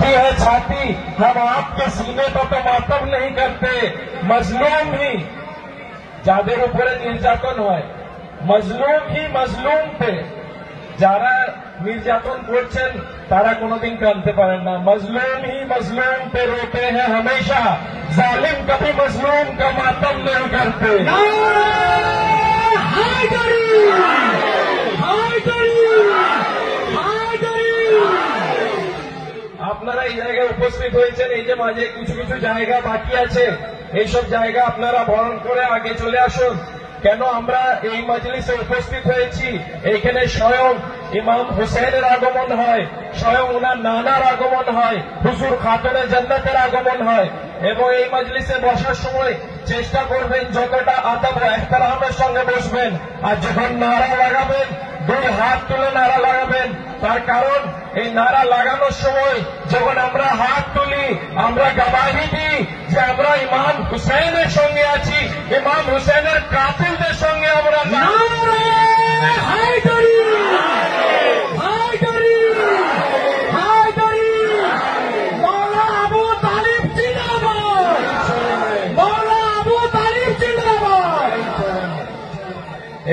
छाती है छाती, हम आपके सीने पर तो मातम नहीं करते। मजलूम ही যাদের উপরে নির্যাতন হয়, মজলুম ही মজলুম पे যারা নির্যাতন করছেন তারা কোনোদিন কাঁদতে পারেন না। मजलूम ही मजलूम पे रोते हैं हमेशा, जालिम कभी मजलूम का मातम नहीं करते। আপনারা এই জায়গায় উপস্থিত হয়েছেন, এই যে মাঝে কিছু কিছু জায়গা বাকি আছে, এইসব জায়গা আপনারা বরণ করে আগে চলে আসুন। কেন আমরা এই মজলিসে উপস্থিত হয়েছি? এইখানে স্বয়ং ইমাম হুসেনের আগমন হয়, স্বয়ং ওনার নানার আগমন হয়, হুজুর খাতুনে জান্নাতের আগমন হয়। এবং এই মজলিসে বসার সময় চেষ্টা করবেন যতটা আদব ও এহতেরামের সঙ্গে বসবেন, আর যখন নারা লাগাবেন দুই হাত তুলে নারা লাগাবেন। তার কারণ এই নারা লাগানোর সময় যখন আমরা হাত তুলি আমরা গবাহি দিই যে আমরা ইমাম হুসেনের সঙ্গে আছি, ইমাম হুসেনের কাতিলদের সঙ্গে আমরা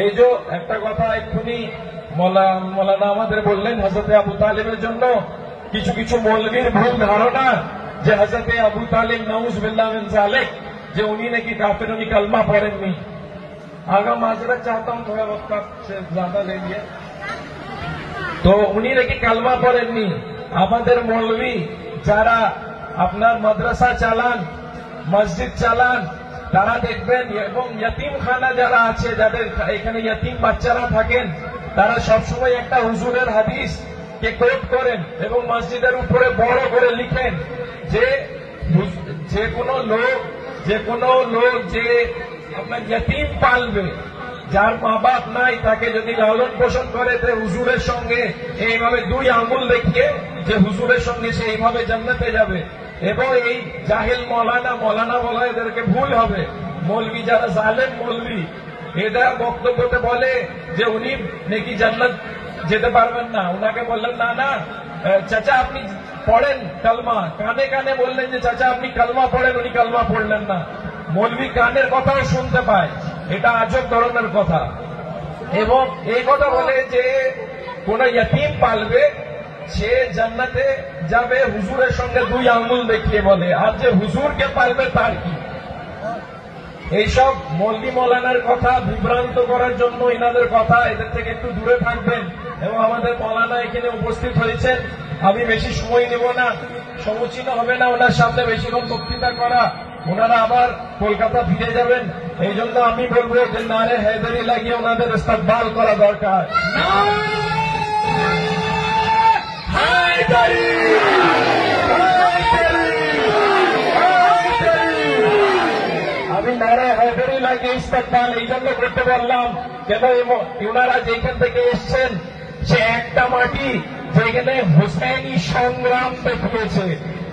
এই যে একটা কথা এক্ষুনি মৌলানা আমাদের বললেন হযরতে আবু তালিবের জন্য কিছু কিছু মৌলবীর ভুল ধারণা যে হযরতে আবু তালিব নাউজুবিল্লাহ মিন যালিক, যে উনি নাকি কাফের, উনি কলমা পড়েননি। आगा माजरत चाहता हूं, थोड़ा वक्त से ज्यादा ले लिया। तो উনি নাকি কালমা পড়েননি। আমাদের মৌলবী যারা আপনার মাদ্রাসা চালান, মসজিদ চালান, তারা দেখবেন, এবং ইয়তিমখানা যারা আছে, যাদের এখানে ইয়তিম বাচ্চারা থাকেন, তারা সবসময় একটা হুজুরের হাদিস কে কোট করেন এবং মসজিদের উপরে বড় করে লিখেন যে কোনো লোক যে আপনার ইয়তিম পালবে, যার মা বাপ নাই, তাকে যদি লালন পোষণ করে তো হুজুরের সঙ্গে এইভাবে দুই আঙুল দেখিয়ে যে হুজুরের সঙ্গে সে এইভাবে জান্নাতে যাবে। এবং এই জাহিল মৌলানা বলা এদেরকে ভুল হবে। মৌলবি যারা জালেম মৌলবি, এরা বক্তব্যতে বলে যে উনি নাকি জান্নাত যেতে পারবেন না। উনাকে বললেন না চাচা আপনি পড়েন কালমা, কানে কানে বললেন যে চাচা আপনি কালমা পড়েন, উনি কালমা পড়লেন না। মৌলবি কানের কথাও শুনতে পায়, এটা আজব ধরনের কথা। এবং এই কথা বলে যে কোন ইয়তিম পালবে সে জান্নাতে যাবে হুজুরের সঙ্গে দুই আঙ্গুল দেখিয়ে বলে, আর যে হুজুরকে পালবে তার কি? এইসব মৌলবি মৌলানার কথা বিভ্রান্ত করার জন্য ইনাদের কথা, এদের থেকে একটু দূরে থাকবেন। এবং আমাদের মৌলানা এখানে উপস্থিত হয়েছেন, আমি বেশি সময় নেব না, সমুচীন হবে না ওনার সামনে বেশিক্ষণ বক্তৃতা করা। ওনারা আবার কলকাতা ফিরে যাবেন, এই জন্য আমি বলবো যে নারে হায়দারি লাগিয়ে ওনাদের ইস্তেকবাল করা দরকার। আমি নারে হায়দারি লাগিয়ে ইস্তেকবাল এই জন্য করতে বললাম কেন ওনারা যেখান থেকে এসছেন সে একটা মাটি যেখানে হুসেইনি সংগ্রাম দেখিয়েছে,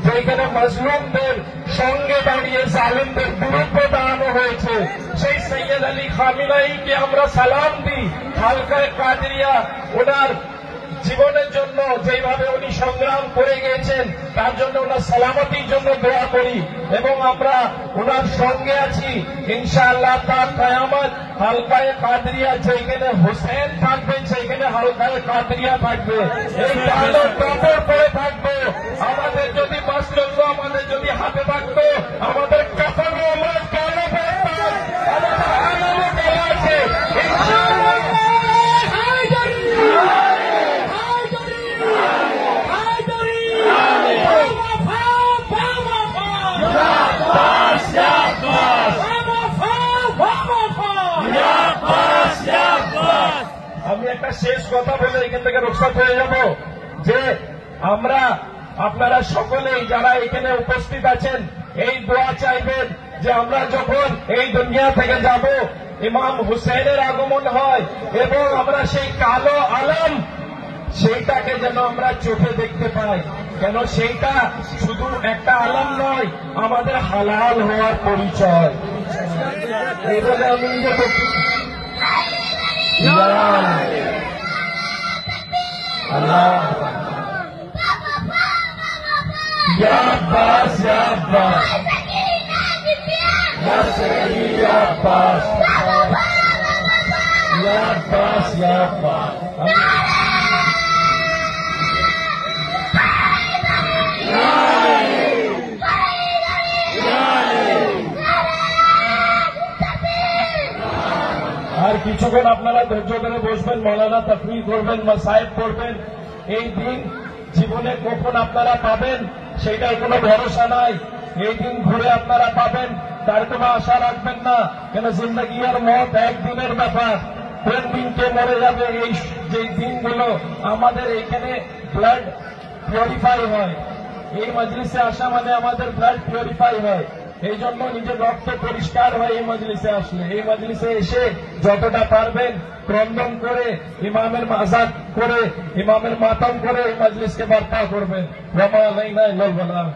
যেখানে মজলুমদের সঙ্গে দাঁড়িয়ে জালিমদের বিরুদ্ধে দাঁড়ানো হয়েছে, সেই সৈয়দ আলী খামিনাইকে আমরা সালাম দিই। হালকায়ে কাদেরিয়া ওনার জীবনের জন্য যেভাবে উনি সংগ্রাম করে গিয়েছেন তার জন্য ওনার সালামতির জন্য দোয়া করি এবং আমরা ওনার সঙ্গে আছি ইনশাআল্লাহ। তার কিয়ামত হালকায়ে কাদেরিয়া যেখানে হোসেন থাকবেন সেইখানে হালকায়ে কাদেরিয়া থাকবে, এই কালো কাপড় পরে থাকবে। আমাদের যদি বাস চলতো, আমাদের যদি হাতে থাকতো, আমাদের কাপড় আমার কালো পড়তাম, আমাদের আলো দেওয়া আছে ইনশাআল্লাহ। আমি একটা শেষ কথা বলে এখান থেকে রুখসত হয়ে যাব যে আমরা আপনারা সকলেই যারা এখানে উপস্থিত আছেন এই দোয়া চাইবেন যে আমরা যখন এই দুনিয়া থেকে যাব ইমাম হুসেনের আগমন হয় এবং আমরা সেই কালো আলম সেইটাকে যেন আমরা চোখে দেখতে পাই। কেন সেইটা শুধু একটা আলম নয়, আমাদের হালাল হওয়ার পরিচয়। এই বলে আমি আল্লাহ Ya Abbas, Ya Abbas. Ya Sayyidi, Ya Abbas. Ya Abbas, Ya Abbas. আর কিছুক্ষণ আপনারা ধৈর্য ধরে বসবেন, মৌলানা তাকরীর করবেন, মাসায়েব করবেন। এই দিন জীবনে কখন আপনারা পাবেন সেটার কোনো ভরসা নাই। এই দিন ঘুরে আপনারা পাবেন তার কোনো আশা রাখবেন না, কেন জিন্দগি আর মত একদিনের ব্যাপার। কোন দিনকে মরে যাবে, এই যে দিনগুলো আমাদের এখানে ব্লাড পিউরিফাই হয়। এই মজলিসে আসা মানে আমাদের ব্লাড পিউরিফাই হয়। এই জন্য নিজের রক্ত পরিষ্কার হয় এই মজলিসে আসলে। এই মজলিসে এসে যতটা পারবেন ক্রন্দন করে, ইমামের মাজাক করে, ইমামের মাতাম করে এই মজলিসকে বার্তা করবেন। রমা আলাইনা ইল্লাল বালাগ।